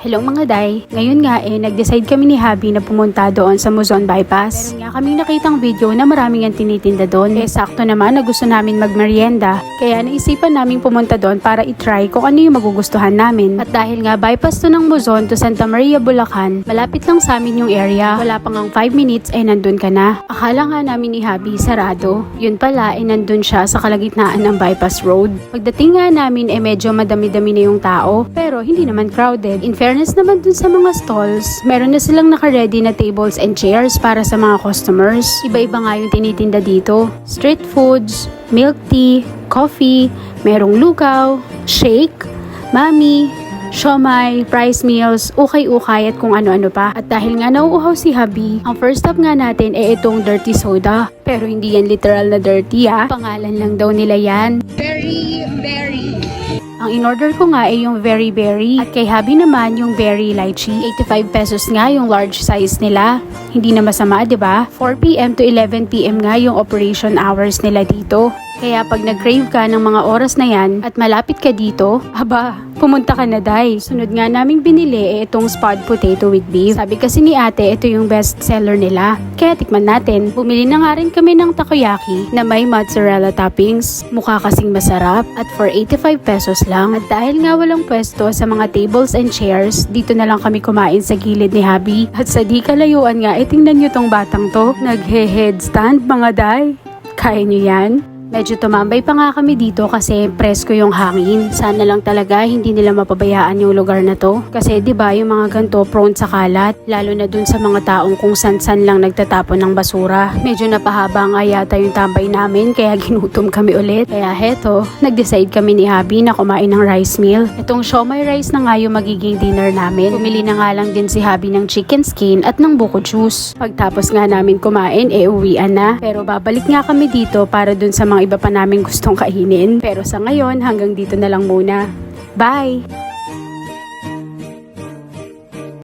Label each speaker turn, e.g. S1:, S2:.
S1: Hello mga day, ngayon nga nag-decide kami ni Habi na pumunta doon sa Muzon Bypass. Meron nga kaming nakitang video na maraming ang tinitinda doon. Sakto naman na gusto namin magmerienda, kaya naisipan namin pumunta doon para itry kung ano yung magugustuhan namin. At dahil nga bypass to ng Muzon to Santa Maria, Bulacan, malapit lang sa amin yung area. Wala pang 5 minutes ay nandun ka na. Akala nga namin ni Habi sarado. Yun pala nandun siya sa kalagitnaan ng bypass road. Pagdating nga namin medyo madami-dami na yung tao, pero hindi naman crowded. In fairness naman dun sa mga stalls, meron na silang naka-ready na tables and chairs para sa mga customers. Iba-iba nga yung tinitinda dito. Street foods, milk tea, coffee, merong lugaw, shake, mami, siomai, rice meals, ukay-ukay at kung ano-ano pa. At dahil nga nauuhaw si Habi, ang first stop nga natin itong dirty soda. Pero hindi yan literal na dirty Pangalan lang daw nila yan. Very. Ang in-order ko nga yung very berry. At kay Habi naman yung berry lychee. 85 pesos nga yung large size nila. Hindi na masama, 'di ba? 4 PM to 11 PM nga yung operation hours nila dito. Kaya pag nag-crave ka ng mga oras na yan at malapit ka dito, pumunta ka na day. Sunod nga naming binili itong spud potato with beef. Sabi kasi ni ate, ito yung best seller nila. Kaya tikman natin. Bumili na nga rin kami ng takoyaki na may mozzarella toppings. Mukha kasing masarap at for 85 pesos lang. At dahil nga walang pwesto sa mga tables and chairs, dito na lang kami kumain sa gilid ni Habi. At sa di kalayuan nga, tingnan nyo tong batang to. Naghe-headstand mga day. Kaya nyo yan? Medyo tumambay pa nga kami dito kasi presko yung hangin. Sana lang talaga hindi nila mapabayaan yung lugar na to. Kasi 'di ba yung mga ganto prone sa kalat, lalo na dun sa mga taong kung san-san lang nagtatapon ng basura. Medyo napahaba nga yata yung tambay namin kaya ginutom kami ulit. Kaya heto, nag-decide kami ni Habi na kumain ng rice meal. Itong siomai rice na nga yung magiging dinner namin. Bumili na nga lang din si Habi ng chicken skin at ng buko juice. Pagtapos nga namin kumain, uwian na. Pero babalik nga kami dito para dun sa mga iba pa namin gustong kainin. Pero sa ngayon, hanggang dito na lang muna. Bye!